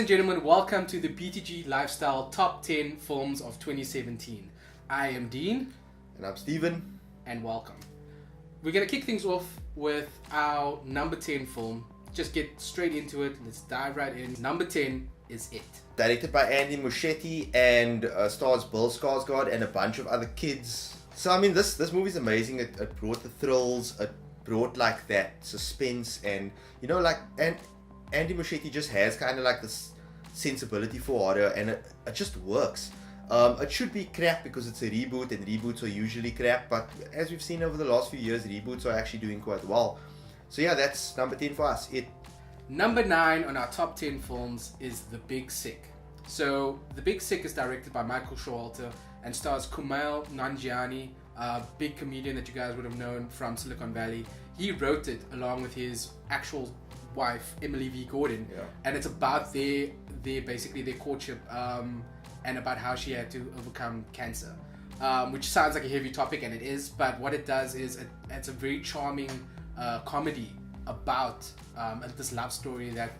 and gentlemen, welcome to the BTG Lifestyle Top 10 Films of 2017. I am Dean. And I'm Steven. And welcome. We're going to kick things off with our number 10 film. Just get straight into it. Let's dive right in. Number 10 is It. Directed by Andy Muschietti and stars Bill Skarsgård and a bunch of other kids. So I mean, this movie is amazing. It brought the thrills. It brought like that suspense, and you know, like, and Andy Muschietti just has kind of like this sensibility for horror, and it just works. It should be crap because it's a reboot, and reboots are usually crap, but as we've seen over the last few years, reboots are actually doing quite well. So yeah, that's number 10 for us, It. Number 9 on our top 10 films is The Big Sick. So The Big Sick is directed by Michael Showalter and stars Kumail Nanjiani, a big comedian that you guys would have known from Silicon Valley. He wrote it along with his actual wife, Emily V. Gordon, and it's about their courtship, and about how she had to overcome cancer, which sounds like a heavy topic, and it is, but what it does is it's a very charming comedy about this love story that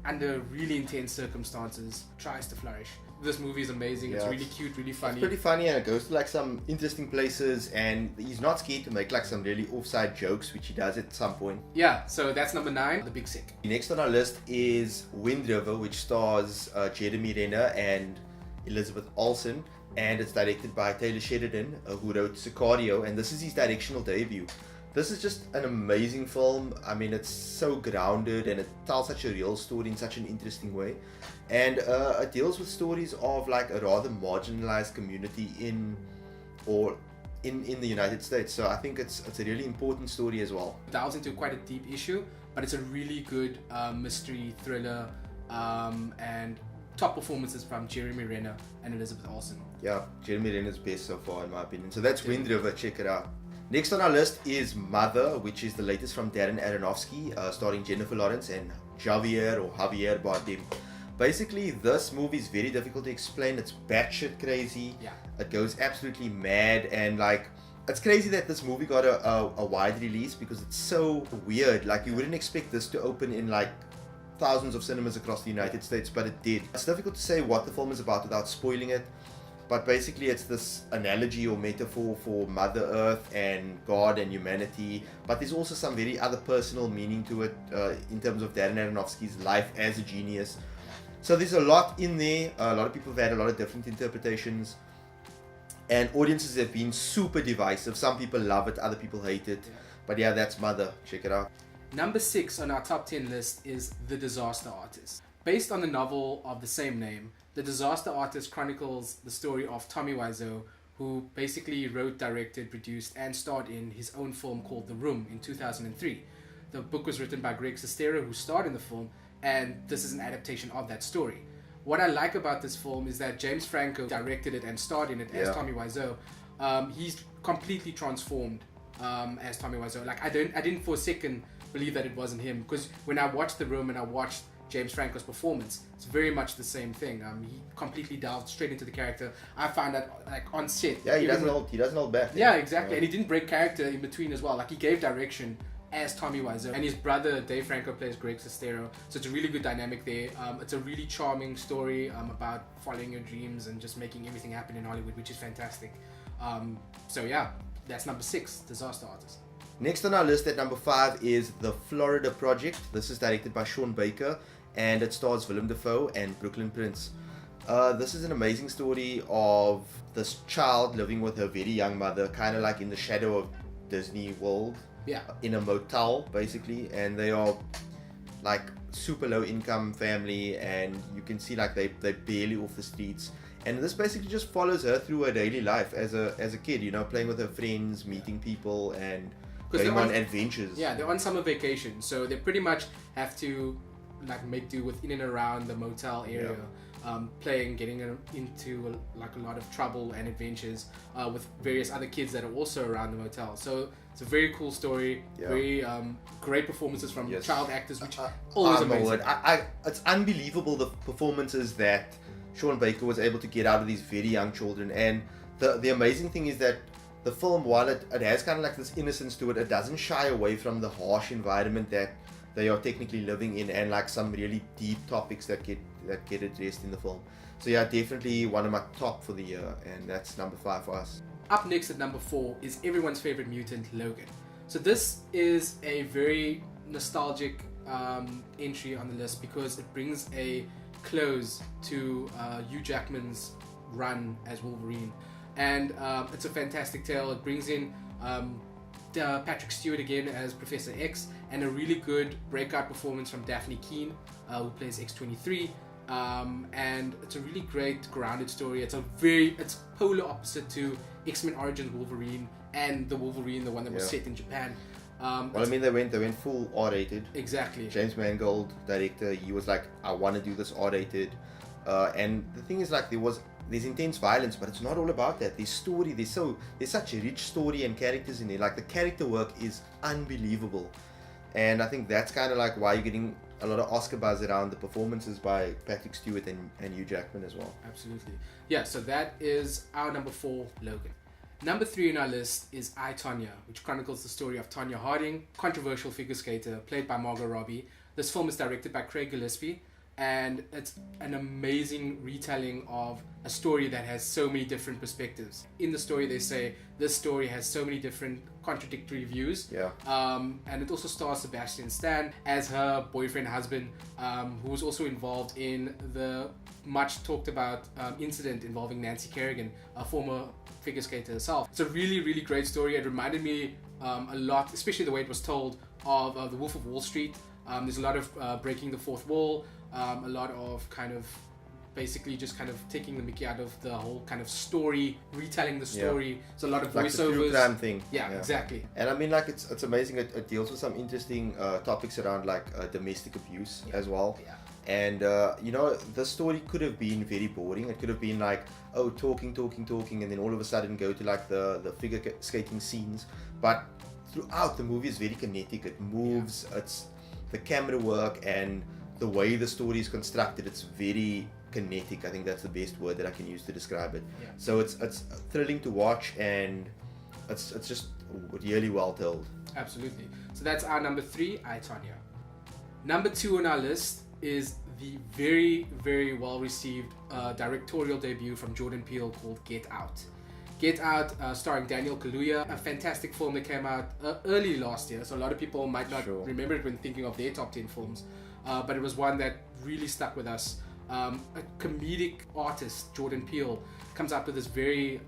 under really intense circumstances tries to flourish. This movie is amazing. It's really cute, really funny. It's pretty funny, and it goes to like some interesting places, and he's not scared to make like some really offside jokes, which he does at some point. Yeah, so that's number 9, The Big Sick. Next on our list is Wind River, which stars Jeremy Renner and Elizabeth Olsen, and it's directed by Taylor Sheridan, who wrote Sicario, and this is his directional debut. This is just an amazing film. I mean, it's so grounded, and it tells such a real story in such an interesting way. And it deals with stories of like a rather marginalized community in the United States. So I think it's a really important story as well. It dives into quite a deep issue, but it's a really good mystery thriller, and top performances from Jeremy Renner and Elizabeth Olsen. Yeah, Jeremy Renner's best so far in my opinion. So that's Wind River, check it out. Next on our list is Mother, which is the latest from Darren Aronofsky, starring Jennifer Lawrence and Javier Bardem. Basically, this movie is very difficult to explain. It's batshit crazy. Yeah. It goes absolutely mad, and like, it's crazy that this movie got a wide release because it's so weird. Like, you wouldn't expect this to open in like thousands of cinemas across the United States, but it did. It's difficult to say what the film is about without spoiling it. But basically, it's this analogy or metaphor for Mother Earth and God and humanity. But there's also some very other personal meaning to it in terms of Darren Aronofsky's life as a genius. So there's a lot in there. A lot of people have had a lot of different interpretations. And audiences have been super divisive. Some people love it, other people hate it. But yeah, that's Mother. Check it out. Number 6 on our top 10 list is The Disaster Artist. Based on the novel of the same name, The Disaster Artist chronicles the story of Tommy Wiseau, who basically wrote, directed, produced, and starred in his own film called The Room in 2003. The book was written by Greg Sestero, who starred in the film, and this is an adaptation of that story. What I like about this film is that James Franco directed it and starred in it as Tommy Wiseau. He's completely transformed as Tommy Wiseau. Like, I didn't for a second believe that it wasn't him, because when I watched The Room and I watched James Franco's performance, it's very much the same thing. He completely delved straight into the character. I found that like on set. Yeah, he doesn't hold back. Yeah, exactly. And he didn't break character in between as well. Like, he gave direction as Tommy Wiseau, and his brother Dave Franco plays Greg Sestero. So it's a really good dynamic there. It's a really charming story about following your dreams and just making everything happen in Hollywood, which is fantastic. So yeah, that's number 6, Disaster Artist. Next on our list at number 5 is The Florida Project. This is directed by Sean Baker, and it stars Willem Dafoe and Brooklyn Prince. This is an amazing story of this child living with her very young mother, kind of like in the shadow of Disney World. Yeah. In a motel, basically, and they are like super low income family, and you can see like they're barely off the streets. And this basically just follows her through her daily life as a kid, you know, playing with her friends, meeting people, and going on adventures. Yeah, they're on summer vacation, so they pretty much have to like make do with in and around the motel area, getting into like a lot of trouble and adventers with various other kids that are also around the motel. So it's a very cool story, very great performances from child actors, which always amazing. It's unbelievable the performances that Sean Baker was able to get out of these very young children. And the amazing thing is that the film, while it has kind of like this innocence to it, it doesn't shy away from the harsh environment that they are technically living in, and like some really deep topics that get that get addressed in the film. So yeah, definitely one of my top for the year, and that's number 5 for us. Up next at number 4 is everyone's favorite mutant, Logan. So this is a very nostalgic entry on the list because it brings a close to Hugh Jackman's run as Wolverine, and it's a fantastic tale. It brings in Patrick Stewart again as Professor X, and a really good breakout performance from Daphne Keane, who plays X-23. And it's a really great grounded story. It's polar opposite to X-Men Origins Wolverine and the Wolverine, the one that was set in Japan. Well, I mean, they went full R-rated. Exactly. James Mangold, director, he was like, I want to do this R-rated. And the thing is, like, there's intense violence, but it's not all about that. There's story. There's such a rich story and characters in there. Like, the character work is unbelievable, and I think that's kind of like why you're getting a lot of Oscar buzz around the performances by Patrick Stewart and Hugh Jackman as well. Absolutely. Yeah. So that is our number 4, Logan. Number 3 on our list is I, Tonya, which chronicles the story of Tonya Harding, controversial figure skater played by Margot Robbie. This film is directed by Craig Gillespie, and it's an amazing retelling of a story that has so many different perspectives. In the story, they say this story has so many different contradictory views. Yeah. And it also stars Sebastian Stan as her boyfriend, husband, who was also involved in the much talked about incident involving Nancy Kerrigan, a former figure skater herself. It's a really, really great story. It reminded me a lot, especially the way it was told, of The Wolf of Wall Street. There's a lot of breaking the fourth wall, a lot of kind of basically just kind of taking the mickey out of the whole kind of story, retelling the story. Yeah. There's a lot of voiceovers. Like the true crime thing. Yeah, exactly. And I mean, like, it's amazing. It deals with some interesting topics around like domestic abuse as well. Yeah. And you know, the story could have been very boring. It could have been like, oh, talking, and then all of a sudden go to like the figure skating scenes. But throughout the movie is very kinetic. It moves. Yeah. It's the camera work and the way the story is constructed. It's very kinetic. I think that's the best word that I can use to describe it. Yeah. So it's thrilling to watch, and it's just really well told. Absolutely. So that's our number 3, I, Tonya. Number 2 on our list is the very, very well received directorial debut from Jordan Peele called Get Out. Get Out, starring Daniel Kaluuya, a fantastic film that came out early last year, so a lot of people might not remember it when thinking of their top 10 films, but it was one that really stuck with us. A comedic artist, Jordan Peele, comes up with this very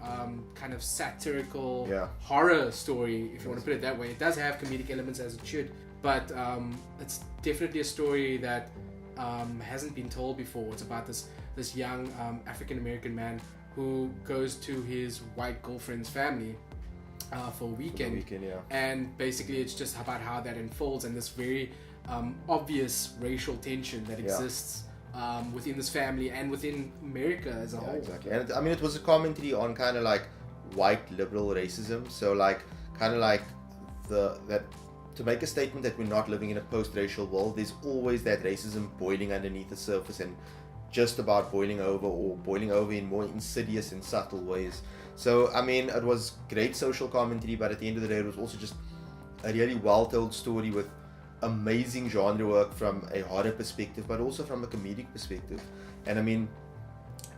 kind of satirical horror story, if you want to put it that way. It does have comedic elements, as it should, but it's definitely a story that hasn't been told before. It's about this young African American man who goes to his white girlfriend's family for a weekend, and basically it's just about how that unfolds, and this very obvious racial tension that exists within this family and within America as a whole. Exactly. And I mean, it was a commentary on kind of like white liberal racism. So like kind of like that to make a statement that we're not living in a post-racial world, there's always that racism boiling underneath the surface and just about boiling over in more insidious and subtle ways. So I mean, it was great social commentary, but at the end of the day, it was also just a really well-told story with amazing genre work from a horror perspective, but also from a comedic perspective. And I mean,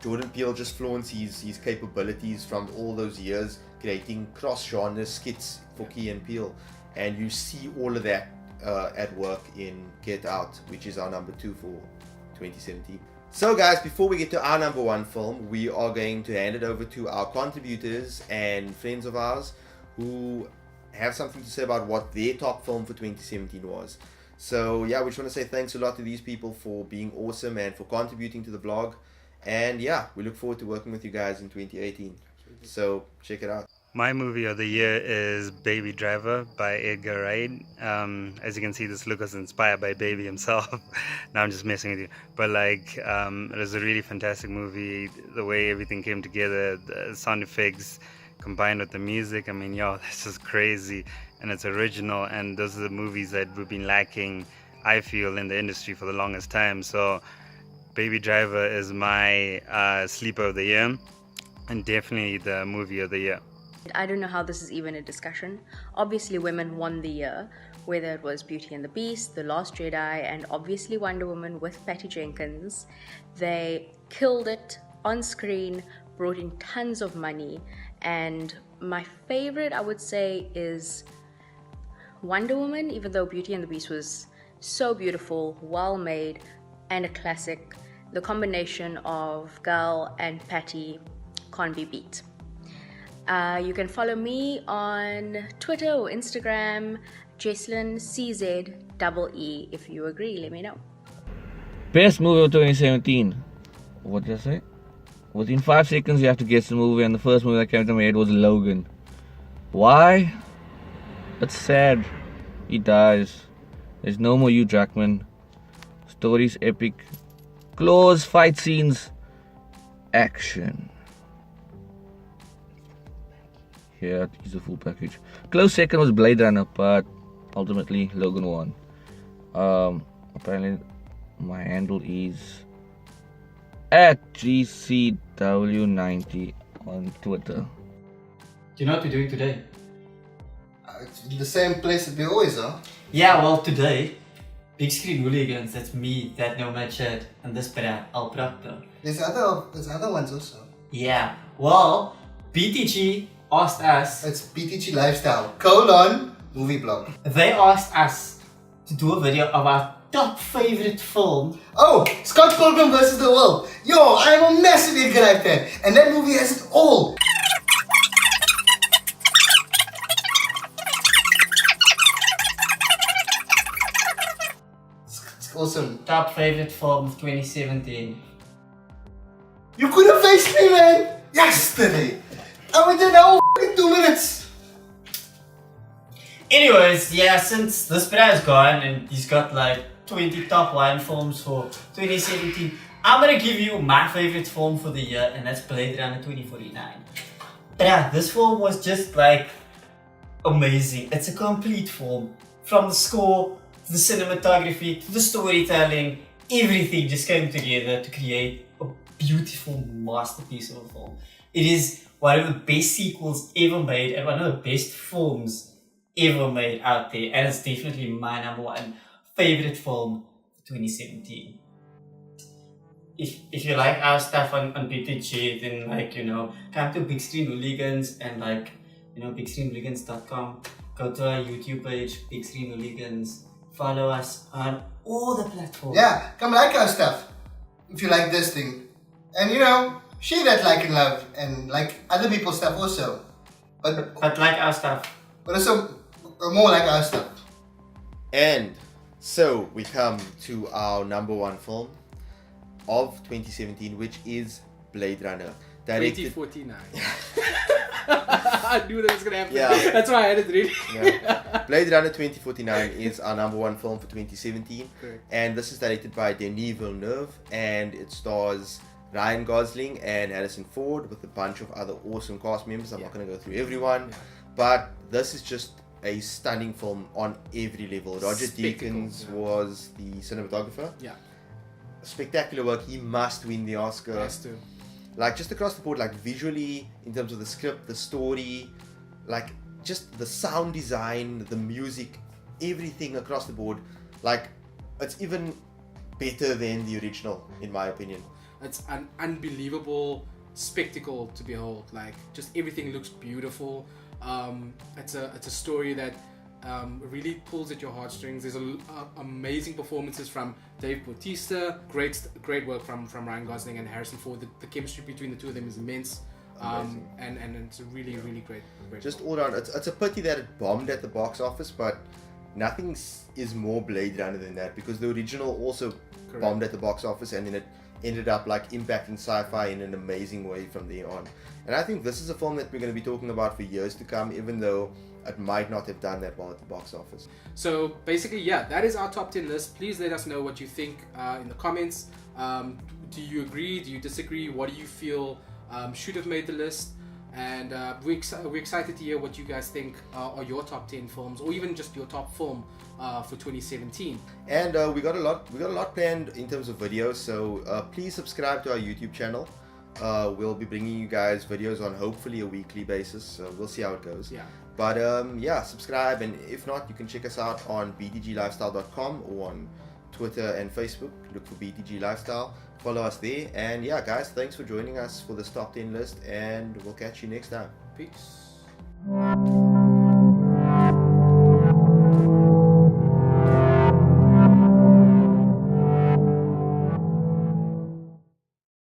Jordan Peele just flaunts his capabilities from all those years creating cross-genre skits for Key and Peele, and you see all of that at work in Get Out, which is our number 2 for 2017. So guys, before we get to our number 1 film, we are going to hand it over to our contributors and friends of ours who have something to say about what their top film for 2017 was. So yeah, we just want to say thanks a lot to these people for being awesome and for contributing to the vlog. And yeah, we look forward to working with you guys in 2018. So check it out. My movie of the year is Baby Driver by Edgar Wright. As you can see, this look was inspired by Baby himself. Now I'm just messing with you. But like, it was a really fantastic movie. The way everything came together, the sound effects combined with the music. I mean, yo, this is crazy. And it's original. And those are the movies that we've been lacking, I feel, in the industry for the longest time. So Baby Driver is my sleeper of the year, and definitely the movie of the year. I don't know how this is even a discussion. Obviously, women won the year whether it was Beauty and the Beast, The Last Jedi, and obviously Wonder Woman with Patty Jenkins. They killed it on screen, brought in tons of money, and my favorite, I would say, is Wonder Woman, even though Beauty and the Beast was so beautiful, well made, and a classic. The combination of Gal and Patty can't be beat. You can follow me on Twitter or Instagram, JeslynCZEE. If you agree, let me know. Best movie of 2017. What did I say? Within 5 seconds you have to guess the movie, and the first movie that came to my head was Logan. Why? It's sad. He dies. There's no more Hugh Jackman. Story's epic. Claws, fight scenes, action. Yeah, it's a full package. Close second was Blade Runner, but ultimately Logan won. Apparently my handle is @GCW90 on Twitter. Do you know what we're doing today? It's the same place that we always are. Yeah, well, today, Big Screen Hooligans, that's me, that Nomad Chat, and this Brad, Al Prakta. There's other ones also. Yeah, well, BTG asked us, It's BTG Lifestyle, movie blog. they asked us to do a video of our top favorite film. Oh, Scott Pilgrim vs. the World. Yo, I'm a massive Edgar Wright fan, and that movie has it all. It's awesome. Top favorite film of 2017. You could have faced me, man. Yesterday. I went in now in 2 minutes. Anyways, yeah, since this Brad's gone and he's got like 20 top line films for 2017, I'm gonna give you my favorite film for the year, and that's Blade Runner 2049. Brad, this film was just like amazing. It's a complete film. From the score, to the cinematography, to the storytelling, everything just came together to create a beautiful masterpiece of a film. It is one of the best sequels ever made and one of the best films ever made out there, and it's definitely my number one favorite film for 2017. If you like our stuff on BTG, then like, you know, come to Big Screen Hooligans and like, you know, bigscreenhooligans.com. Go to our YouTube page, Big Screen Hooligans. Follow us on all the platforms. Yeah, come like our stuff if you like this thing. And you know, share that like and love and like other people's stuff also. But like our stuff. But also more like our stuff. And so we come to our number one film of 2017, which is Blade Runner. Directed... 2049. I knew that was gonna happen. Yeah. That's why I had it ready. Yeah. Blade Runner 2049 is our number one film for 2017. Correct. And this is directed by Denis Villeneuve, and it stars Ryan Gosling and Harrison Ford with a bunch of other awesome cast members. I'm not going to go through everyone, but this is just a stunning film on every level. Roger Deakins was the cinematographer. Yeah. Spectacular work. He must win the Oscar. Has to. Like just across the board, like visually, in terms of the script, the story, like just the sound design, the music, everything across the board. Like it's even better than the original, in my opinion. It's an unbelievable spectacle to behold. Like just everything looks beautiful. It's a story that really pulls at your heartstrings. There's amazing performances from Dave Bautista. Great work from Ryan Gosling and Harrison Ford. The chemistry between the two of them is immense. And it's a really great just all around. It's a pity that it bombed at the box office, but nothing is more Blade Runner than that, because the original also bombed at the box office, and then it ended up like impacting sci-fi in an amazing way from there on. And I think this is a film that we're going to be talking about for years to come, even though it might not have done that well at the box office. So basically, yeah, that is our top 10 list. Please let us know what you think in the comments. Do you agree? Do you disagree? What do you feel should have made the list? And we're excited to hear what you guys think are your top 10 films, or even just your top film for 2017. And we got a lot planned in terms of videos, so please subscribe to our YouTube channel. We'll be bringing you guys videos on hopefully a weekly basis. So we'll see how it goes. Yeah. But yeah, subscribe, and if not, you can check us out on btglifestyle.com or on Twitter and Facebook. Look for BTG Lifestyle. Follow us there. And yeah, guys, thanks for joining us for this top 10 list, and we'll catch you next time. Peace.